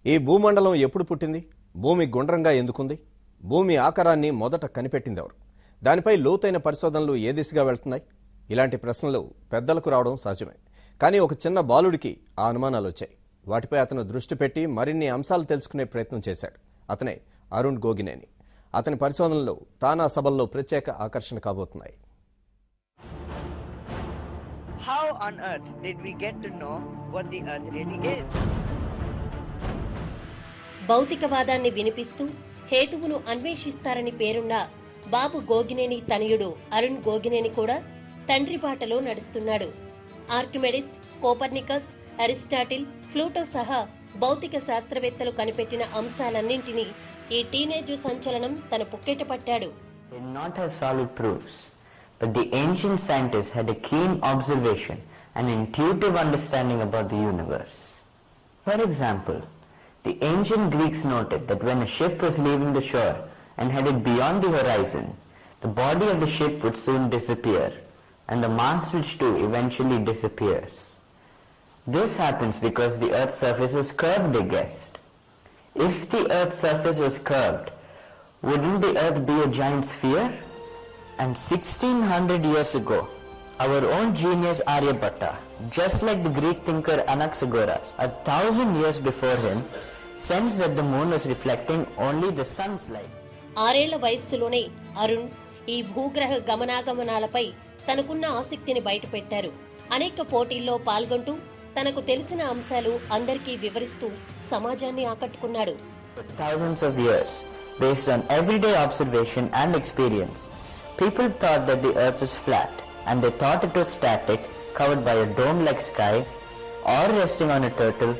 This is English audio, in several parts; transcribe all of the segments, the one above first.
ఈ భూమండలం ఎప్పుడు పుట్టింది? భూమి గుండ్రంగా ఎందుకుంది? భూమి ఆకారాన్ని మొదట కనిపెట్టింది ఎవరు? దానిపై లోతైన పరిశోధనలు ఏ దిశగా వెళ్తున్నాయి? ఇలాంటి ప్రశ్నలు పెద్దలకు రావడం సహజమే. కానీ ఒక చిన్న బాలుడికి ఆ అనుమానాలు వచ్చాయి. వాటిపై అతను దృష్టి పెట్టి మరిన్ని అంశాలు తెలుసుకునే ప్రయత్నం చేశాడు. అతనే అరుణ్ గోగినేని. అతని పరిశోధనలు తానా సభల్లో ప్రత్యేక ఆకర్షణ కాబోతున్నాయి. How on earth did we get to know what the earth really is? భౌతికవాదాన్ని వినిపిస్తూ హేతువును అన్వేషిస్తారని పేరున్న బాబు గోగినేని తనయుడు అరుణ్ గోగినేని కూడా తండ్రి బాటలో నడుస్తున్నాడు. ఆర్కిమెడిస్, కోపర్నికస్, అరిస్టాటిల్, ప్లూటో సహా భౌతిక శాస్త్రవేత్తలు కనిపెట్టిన అంశాలన్నింటినీ ఈ టీనేజ్ సంచలనం తన పుక్కెట పట్టాడు. But the ancient scientists had a keen observation and intuitive understanding about the universe. For example, the ancient Greeks noted that when a ship was leaving the shore and headed beyond the horizon, the body of the ship would soon disappear, and the mast which too eventually disappears. This happens because the Earth's surface was curved, they guessed. If the Earth's surface was curved, wouldn't the Earth be a giant sphere? And 1600 years ago, our own genius Aryabhatta, just like the Greek thinker Anaxagoras, 1000 years before him, sensed that the moon was reflecting only the sun's light. 6 ఏళ్ల వయస్సులోనే అరుణ్ ఈ భూగ్రహ గమనాగమనాలపై తనకున్న ఆసక్తిని బయటపెట్టారు. అనేక పోటీల్లో పాల్గొంటూ తనకు తెలిసిన అంశాలు అందరికీ వివరిస్తూ సమాజాన్ని ఆకట్టుకున్నాడు. For thousands of years, based on everyday observation and experience, people thought that the earth was flat, and they thought it was static, covered by a dome-like sky, or resting on a turtle,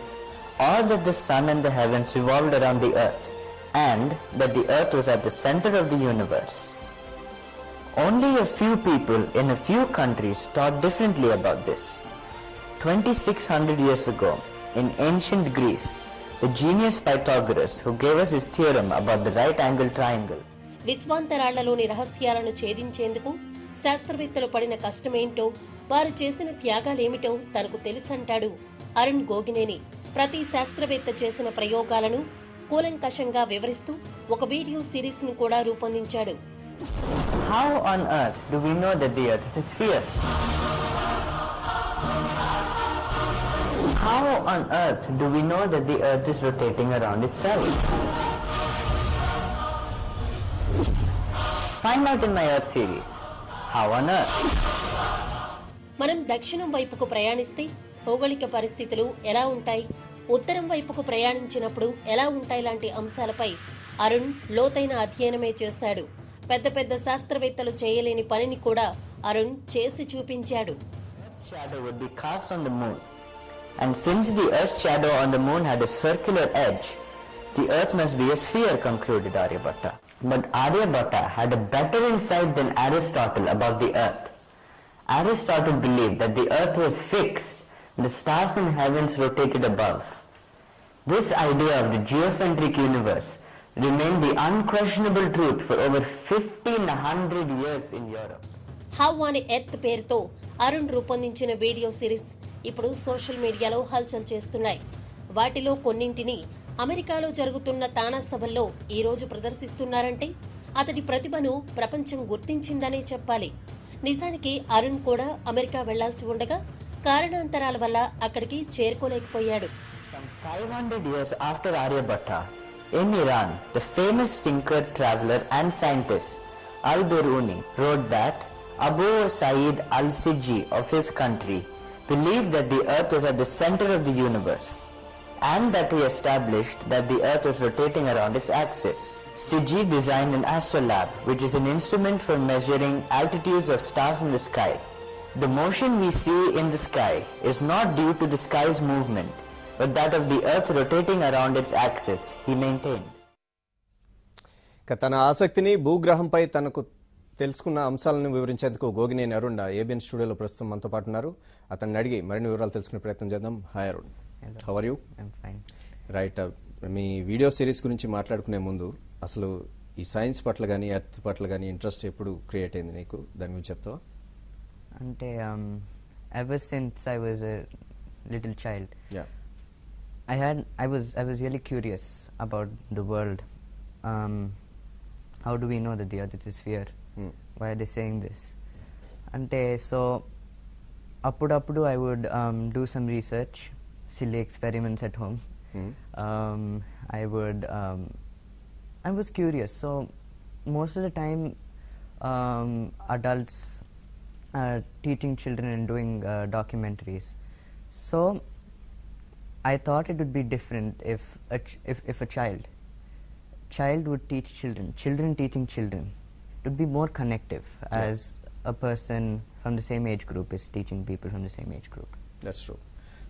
or that the sun and the heavens revolved around the earth, and that the earth was at the center of the universe. Only a few people in a few countries thought differently about this. 2600 years ago, in ancient Greece, the genius Pythagoras, who gave us his theorem about the right-angled triangle, విశ్వాంతరాళ్లలోని రహస్యాలను ఛేదించేందుకు శాస్త్రవేత్తలు పడిన కష్టమేంటో, వారు చేసిన త్యాగాలేమిటో తనకు తెలుసంటాడు అరుణ్ గోగినేని. ప్రతి శాస్త్రవేత్త చేసిన ప్రయోగాలను కూలంకషంగా వివరిస్తూ ఒక వీడియో సిరీస్ ను కూడా రూపొందించాడు. How on earth do we know that the earth is a sphere? How on earth do we know that the earth is rotating around itself? Find out in my Earth series. How on Earth? మనం దక్షిణం వైపుకు ప్రయాణిస్తే భౌగోళిక పరిస్థితులు ఎలా ఉంటాయి, ఉత్తరం వైపుకు ప్రయాణించినప్పుడు ఎలా ఉంటాయి లాంటి అంశాలపై అరుణ్ లోతైన అధ్యయనమే చేశాడు. పెద్ద పెద్ద శాస్త్రవేత్తలు చేయలేని పనిని కూడా అరుణ్ చేసి చూపించాడు. Earth's shadow would be cast on the moon, and since the Earth's shadow on the moon had a circular edge, the Earth must be a sphere, concluded Aryabhatta. But Aryabhatta had a better insight than Aristotle about the Earth. Aristotle believed that the Earth was fixed, and the stars in heavens rotated above. This idea of the geocentric universe remained the unquestionable truth for over 1500 years in Europe. How on Earth పేరుతో అరుణ్ రూపొందించిన video series ఇప్పుడు social మీడియాలో హల్చల్ చేస్తున్నాయి. వాటిలో కొన్నింటిని అమెరికాలో జరుగుతున్న తానా సభల్లో ఈ రోజు ప్రదర్శిస్తున్నారంటే అతడి ప్రతిభను ప్రపంచం గుర్తించిందనే చెప్పాలి. నిజానికి అరుణ్ కూడా అమెరికా వెళ్లాల్సి ఉండగా కారణాంతరాల వల్ల అక్కడికి చేరుకోలేకపోయాడు. Some 500 years after Aryabhatta, in Iran, the famous thinker, traveler and scientist Al-Biruni wrote that Abu Sa'id al-Sijji of his country believed that the earth was at the center of the universe, and that he established that the earth was rotating around its axis. Sijji designed an astrolabe, which is an instrument for measuring altitudes of stars in the sky. The motion we see in the sky is not due to the sky's movement, but that of the earth rotating around its axis, he maintained. తన ఆసక్తిని భూగ్రహంపై తనకు తెలుసుకున్న అంశాలను వివరించేందుకు Gogineni Arun ABN స్టూడియోలో ప్రస్తుతం మనతో పాటు ఉన్నారు. అతన్ని అడిగి మరిన్ని వివరాలు తెలుసుకునే ప్రయత్నం చేద్దాం. Hi Arun, how are you? I'm fine. Right, మీ వీడియో సిరీస్ గురించి మాట్లాడుకునే ముందు అసలు ఈ సైన్స్ పట్ల కానీ ఎర్త్ పట్ల కానీ ఇంట్రెస్ట్ ఎప్పుడు క్రియేట్ అయింది నీకు? దాని గురించి చెప్తావా? అంటే ever since I was a little child, I was really curious about the world. How do we know that the earth is a sphere? Why are they saying this? Ante so appudu I would do some research, silly experiments at home. I was curious. So most of the time, adults are teaching children and doing documentaries. So I thought it would be different if a child would teach children teaching children. It would be more connective as a person from the same age group is teaching people from the same age group. That's true.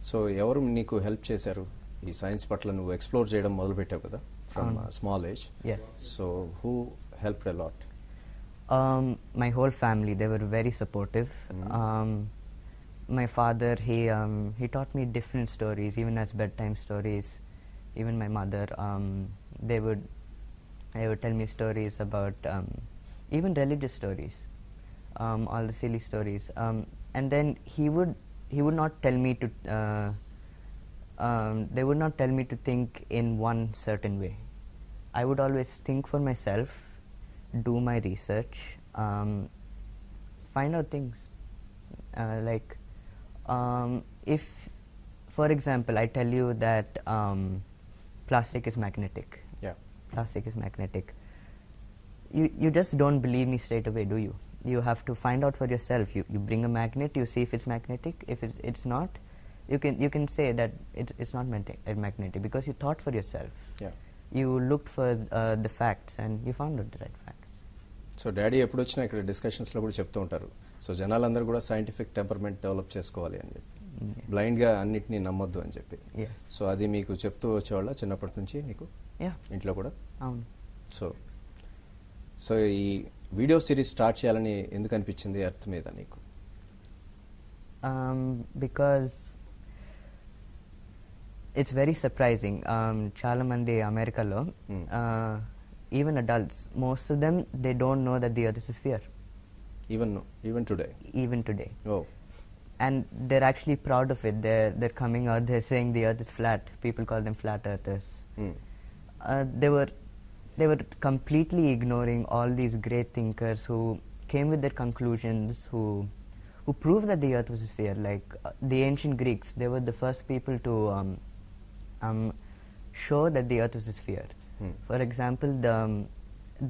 So ఎవరు నీకు help చేశారు ఈ science పట్ల నువ్వు explore చేయడం మొదలుపెట్టావు కదా from small age? Yes. So who helped a lot? My whole family, they were very supportive. My father, he taught me different stories, even as bedtime stories. Even my mother, they would tell me stories about even religious stories, all the silly stories. And then he would not tell me to. They would not tell me to think in one certain way. I would always think for myself, do my research, find out things. If, for example, I tell you that plastic is magnetic. Yeah. Plastic is magnetic. You just don't believe me straight away, do you? You have to find out for yourself. You bring a magnet, you see if it's magnetic. If it's not, you can say that it's not magnetic because you thought for yourself. Yeah. You looked for the facts and you found out the right facts. So daddy ఎప్పుడు వచ్చినా ఇక్కడ డిస్కషన్స్లో కూడా చెప్తూ ఉంటారు, so జనాలందరూ కూడా scientific temperament develop చేసుకోవాలి అని చెప్పి, బ్లైండ్గా అన్నిటినీ నమ్మొద్దు అని చెప్పి. సో అది మీకు చెప్తూ వచ్చేవాళ్ళ చిన్నప్పటి నుంచి మీకు ఇంట్లో కూడా? అవును. సో ఈ వీడియో సిరీస్ స్టార్ట్ చేయాలని ఎందుకు అనిపించింది ఎర్త్ మీద నీకు? Because it's very surprising. చాలా మంది అమెరికాలో even adults, most of them, they don't know that the earth is a sphere. Even today? Even today. Oh. And they're actually proud of it. They're coming out, they're saying the earth is flat. People call them flat earthers. They were completely ignoring all these great thinkers who came with their conclusions, who proved that the earth was a sphere. Like the ancient Greeks, they were the first people to show that the earth was a sphere. For example,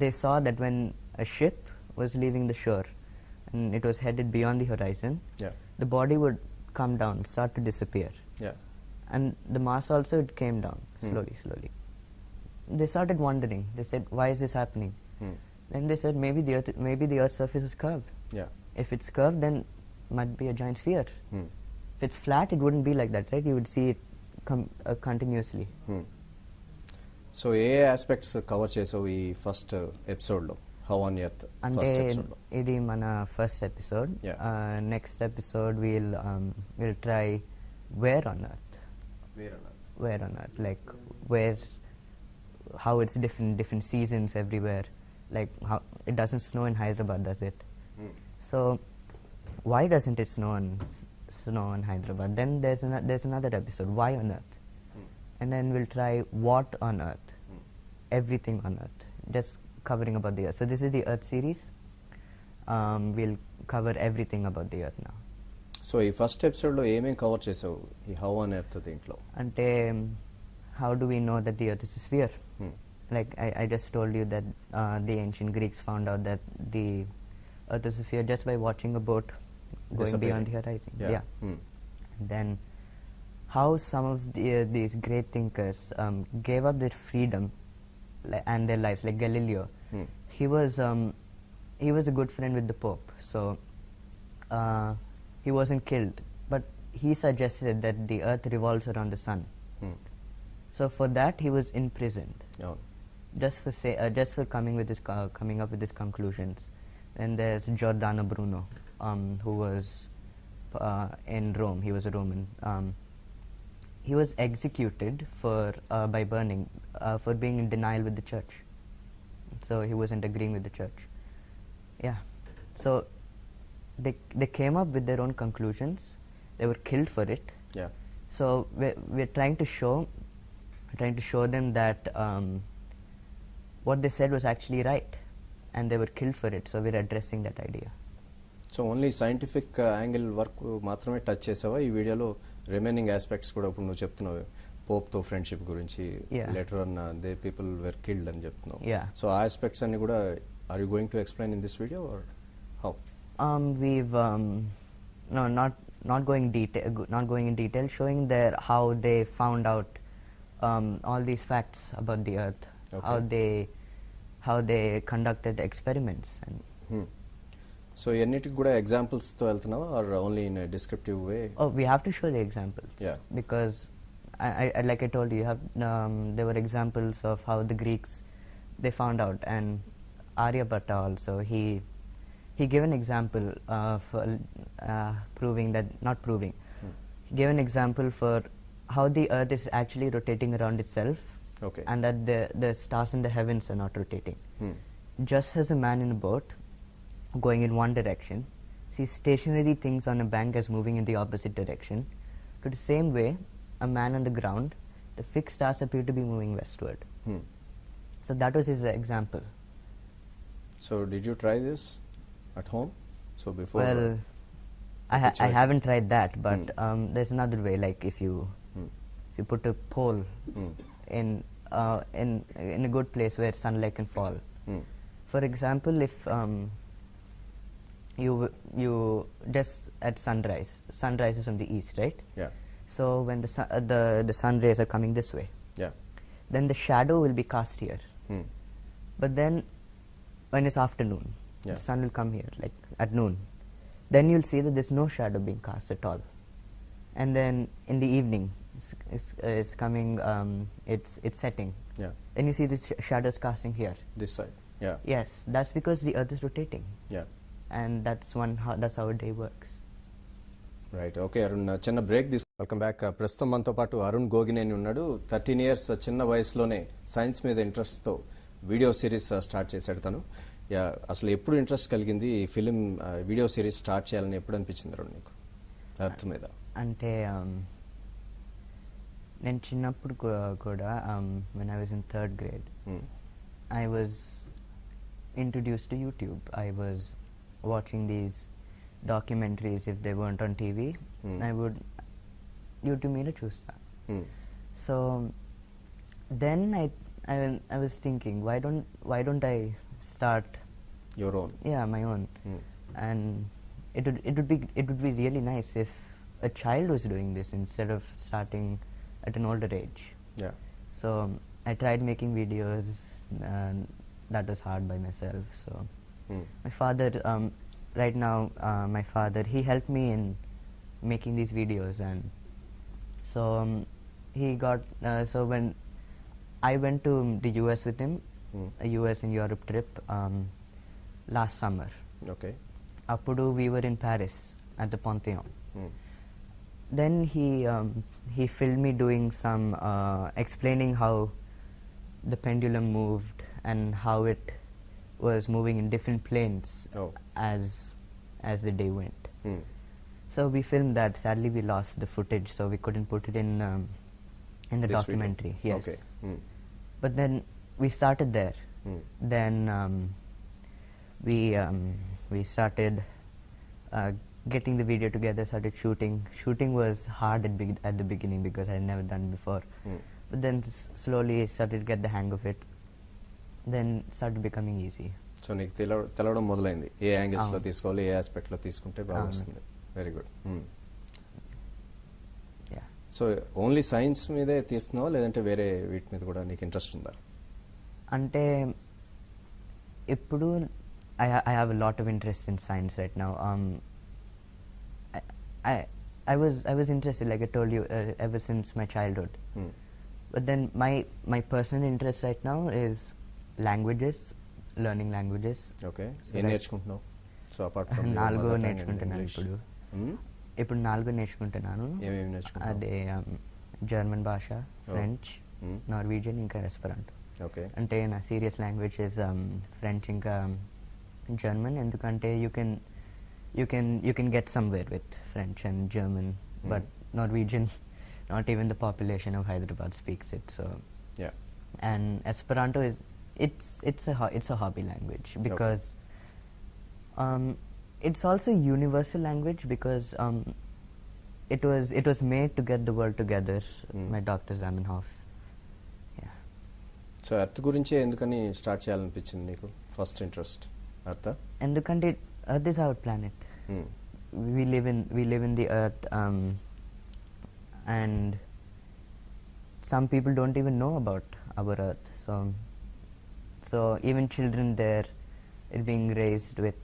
they saw that when a ship was leaving the shore and it was headed beyond the horizon, the body would come down, start to disappear. And the mass also came down slowly. They started wondering. They said, why is this happening? Then they said, maybe the earth's surface is curved. If it's curved, then it might be a giant sphere. If it's flat, it wouldn't be like that, right? You would see it continuously. So A aspects cover చేసావు ఈ first ఎపిసోడ్లో, how on earth first ఎపిసోడ్లో? ఇది మన first episode. Next episode will try where on earth, like how it's different seasons everywhere, like how it doesn't snow in Hyderabad, does it? So why doesn't it snow in Hyderabad? Then there's another episode, why on earth? And then we'll try what on earth, everything on earth, just covering about the earth. So this is the earth series. We'll cover everything about the earth now. So ఈ first ఎపిసోడ్లో ఏమేమి cover చేసావు ఈ how on earth దీంట్లో? అంటే how do we know that the earth is a sphere? Like I just told you that the ancient Greeks found out that the earth is a sphere just by watching a boat going beyond the horizon. And then how some of these great thinkers gave up their freedom and their lives, like Galileo. He was a good friend with the Pope, so he wasn't killed, but he suggested that the earth revolves around the sun. So for that he was imprisoned, just for coming up with his conclusions. And there's Giordano Bruno, who was in Rome. He was a Roman. He was executed by burning for being in denial with the church. So he wasn't agreeing with the church. So they came up with their own conclusions. They were killed for it. So we're trying to show trying to show them that what they said was actually right, and they were killed for it. So we're addressing that idea. So only scientific angle work మాత్రమే touch చేసావా ఈ వీడియోలో? Remaining aspects కూడా ఇప్పుడు నువ్వు చెప్తున్నావు పోప్తో friendship గురించి, లెటర్ అన్న దే పీపుల్ వేర్ కిల్డ్ అని చెప్తున్నావు. సో ఆ ఆస్పెక్ట్స్ అన్ని కూడా are you going to explain in this video or how? We've no, not going in detail, showing there how they found out all these facts about the Earth, how they conducted experiments. And so ఎన్నిటికి కూడా ఎగ్జాంపుల్స్తో వెళ్తున్నావా or only in descriptive way? We have to show the examples. Because I like I told you, there were examples of how the Greeks, they found out, and Aryabhatta also, he gave an example for proving that, not proving, he gave an example for how the Earth is actually rotating around itself, and that the stars in the heavens are not rotating. Just as a man in a boat going in one direction sees stationary things on a bank as moving in the opposite direction, to the same way a man on the ground, the fixed stars appear to be moving westward. So that was his example. So did you try this at home? So before, well, I haven't tried that, but there's another way. Like if you put a pole in a good place where sunlight can fall. For example, if you just at sunrise is from the east, right? So when the sun rays are coming this way, then the shadow will be cast here. But then when it's afternoon, the sun will come here, like at noon. Then you'll see that there's no shadow being cast at all. And then in the evening, it's coming, it's setting. Then you see the shadows casting here. This side. Yes, that's because the Earth is rotating. And that's how a day works. Right. Okay Arun, చిన్న break తీసుకు welcome back. ప్రస్తుతం మనతో పాటు అరుణ్ గోగినేని ఉన్నాడు. 13 years చిన్న వయసులోనే science మీద ఇంట్రెస్ట్తో వీడియో సిరీస్ స్టార్ట్ చేశాడు తను. అసలు ఎప్పుడు ఇంట్రెస్ట్ కలిగింది ఈ ఫిలిం వీడియో సిరీస్ స్టార్ట్ చేయాలని ఎప్పుడు అనిపించింది అరుణ్ నీకు ఎర్త్ మీద? అంటే నేను చిన్నప్పుడు కూడా when I was in 3rd grade, I was introduced to YouTube. I was watching these documentaries. If they weren't on TV, I would YouTube మీద చూస్తా. So then I was thinking, why don't I start your own? My own. And it would be really nice if a child was doing this instead of starting at an older age. So I tried making videos, and that was hard by myself. So my father, right now, my father, he helped me in making these videos, and so he got so when I went to the US with him, a US and Europe trip last summer. Appudu we were in Paris at the Pantheon. Then he filmed me doing some explaining how the pendulum moved and how it was moving in different planes as the day went. So we filmed that. Sadly, we lost the footage, so we couldn't put it in the this documentary. Video. Yes. But then we started there. Then we started getting the video together, started shooting. Shooting was hard at the beginning because I had never done it before. But then slowly started to get the hang of it. Then started becoming easy. So నీకు తెలవడం మొదలైంది ఏ యాంగిల్స్లో తీసుకోవాలి, ఏ ఆస్పెక్ట్లో తీసుకుంటే బాగా వస్తుంది. Very good. So only science మీదే తీస్తున్నావా లేదంటే వేరే వీటి మీద కూడా నీకు ఇంట్రెస్ట్ ఉందా? అంటే ఇప్పుడు I have a lot of interest in science right now. I was interested, like I told you, ever since my childhood. But then my personal interest right now is languages, learning languages. Okay. ఏం నేర్చుకుంటున్నావు? So apart from 4 నేర్చుకుంటున్నాను ఇప్పుడు 4 నేర్చుకుంటున్నాను. ఏమేమి నేర్చుకుంటున్నావు? అదే German భాష, French, Norwegian, ఇంకా Esperanto. అంటే నా సీరియస్ లాంగ్వేజ్ ఇస్ ఫ్రెంచ్ ఇంకా జర్మన్. ఎందుకంటే you can get somewhere with French and German, but Norwegian not even the population of Hyderabad speaks it. So, Yeah. and Esperanto is it's a hobby language because it's also a universal language because it was made to get the world together. My Dr. Zamenhof. Yeah. So earth గురించే ఎందుకని start చేయాలనిపించింది నీకు first interest earth? ఎందుకంటే Earth is our planet. We live in the Earth, and some people don't even know about our Earth. So even children there are being raised with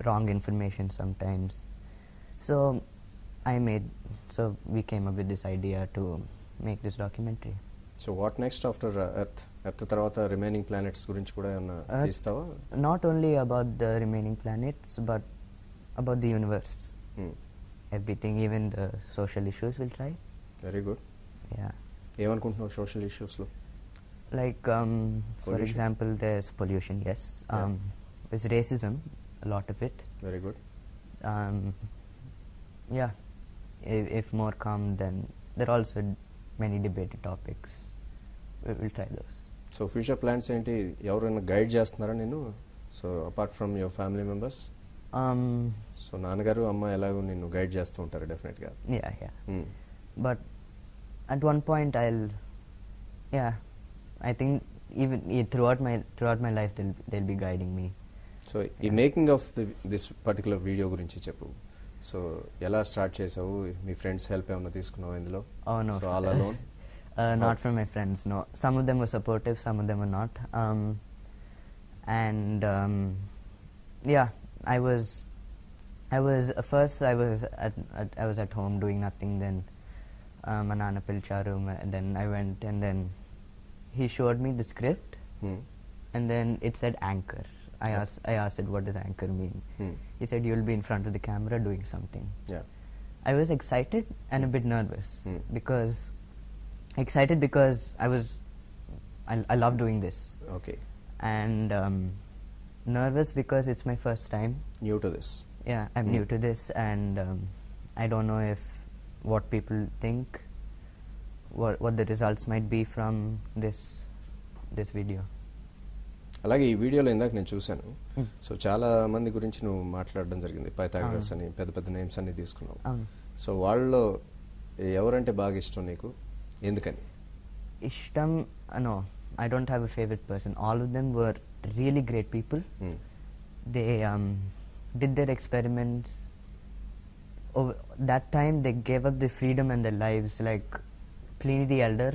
wrong information sometimes. So we came up with this idea to make this documentary. So what next after earth? Earth తర్వాత remaining planets గురించి కూడా ఏమన్నా తీస్తావా? Not only about the remaining planets, but about the universe. Everything, even the social issues we'll try. Very good. Yeah. ఏమనుకుంటున్నావు social ఇష్యూస్లో? Like, for example, there's pollution, yes. There's racism, a lot of it. Very good. Yeah. If more come, then there are also many debated topics. We'll try those. So future plans ఏంటి? ఎవరైనా guide చేస్తున్నారా నేను? So apart from your family members, so నాన్నగారు అమ్మ ఎలాగో నిన్ను guide చేస్తూ ఉంటారు డెఫినెట్గా. Yeah. But at one point I think even throughout my life they'll be guiding me. So ఈ making of this particular video గురించి చెప్పు. సో ఎలా స్టార్ట్ చేసావు? మీ ఫ్రెండ్స్ హెల్ప్ ఏమైనా తీసుకున్నావు ఇందులో? Oh no. So all alone? Not from my friends, no. Some of them were supportive, some of them were not. And yeah, I was first I was at home doing nothing. Then my nana pilcharu, and then I went, and then he showed me the script, and then it said anchor. I asked it, what does anchor mean? He said, you'll be in front of the camera doing something. Yeah. I was excited and a bit nervous because I love doing this. Okay. And nervous because it's my first time. New to this. Yeah, I'm new to this, and I don't know if what people think, what the results might be from this video. అలాగే ఈ వీడియోలో ఇందాక నేను చూశాను. So చాలా మంది గురించి నువ్వు మాట్లాడడం జరిగింది. పైథాగరస్ అని పెద్ద పెద్ద నేమ్స్ అన్ని తీసుకున్నావు. సో వాళ్ళలో ఎవరంటే బాగా ఇష్టం నీకు? ఎందుకని? Ishtam, no, I don't have a favorite person. All of them were really great people. They did their experiments. Over that time they gave up their freedom and their lives. Like Pliny the Elder,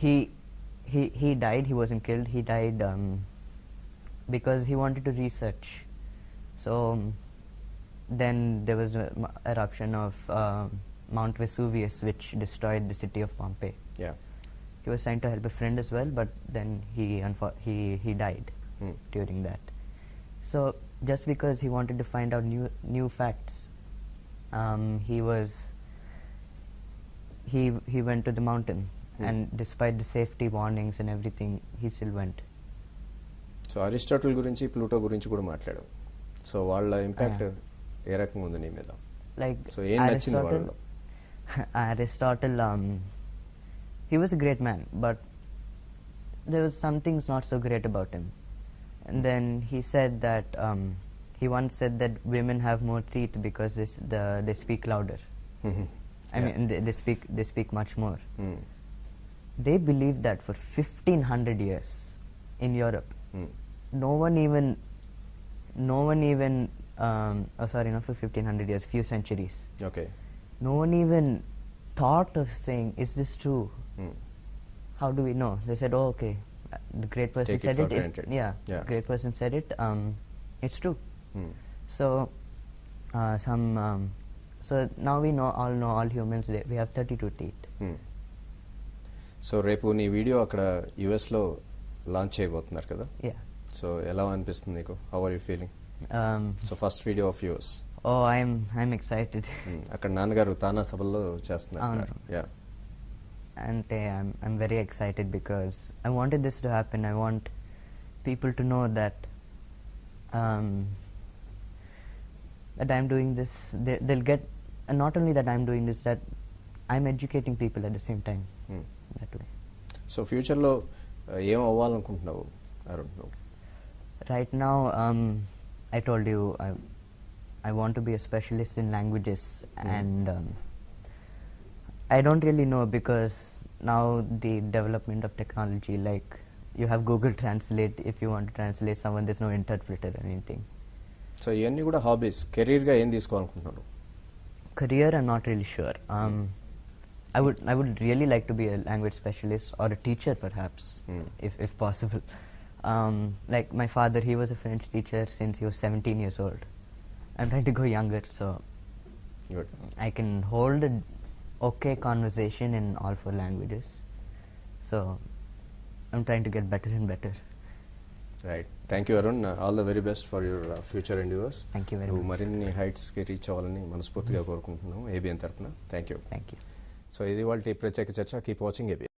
he died. He wasn't killed. He died because he wanted to research. So then there was an eruption of Mount Vesuvius, which destroyed the city of Pompeii. Yeah. He was trying to help a friend as well, but then he died during that. So just because he wanted to find out new facts, he went to the mountain, and despite the safety warnings and everything, he still went. So Aristotle గురించి Pluto గురించి కూడా మాట్లాడావు. So వాళ్ళ impact ఏ రకంగా ఉంది నీ మీద? Like so ఏం నచ్చింది వాళ్ళలో? Aristotle, he was a great man, but there was some things not so great about him. And then he said that he once said that women have more teeth because they speak louder. I mean, they speak much more. They believed that for 1500 years in Europe. No one even sorry, not for 1500 years, few centuries. Okay. No one even thought of saying, is this true? How do we know? They said, oh, okay, the great person Take it said for it. granted. Yeah, great person said it. It's true. So so now we know all humans, we have 32 teeth. So రేపు నీ video అక్కడ యుఎస్లో launch చేయబోతున్నారు కదా? Yeah. So ఎలా అనిపిస్తుంది నీకు? How are you feeling? So first video of yours. Oh, I'm excited. అక్కడ నాన్నగారు తానా సభల్లో చేస్తున్నారు. Yeah. And I'm very excited because I wanted this to happen. I want people to know that that I'm doing this. They'll get, and not only that I'm doing this, that I'm educating people at the same time. That way. So ఫ్యూచర్లో ఏం అవ్వాలనుకుంటున్నావు అరుణ్ నువ్వు? Right now, I told you I want to be a specialist in languages, and I don't really know because now the development of technology, like you have Google Translate. If you want to translate someone, there's no interpreter or anything. So ఇవన్నీ కూడా hobbies. కెరీర్గా ఏం తీసుకోవాలనుకుంటున్నాను? Career, I'm not really sure. I would really like to be a language specialist or a teacher, perhaps, if possible. Like my father, he was a French teacher since he was 17 years old. I'm trying to go younger, so Good. I can hold a okay conversation in all 4 languages. So I'm trying to get better and better. Right. Thank you Arun. All the very best for your future endeavours. Thank you very నువ్వు much. మరిన్ని హైట్స్కి reach అవ్వాలని మనస్ఫూర్తిగా కోరుకుంటున్నాను ABN తరఫున. Thank you. Thank you. So ఇది వాళ్ళ ప్రత్యేక చర్చ. Keep watching ABN.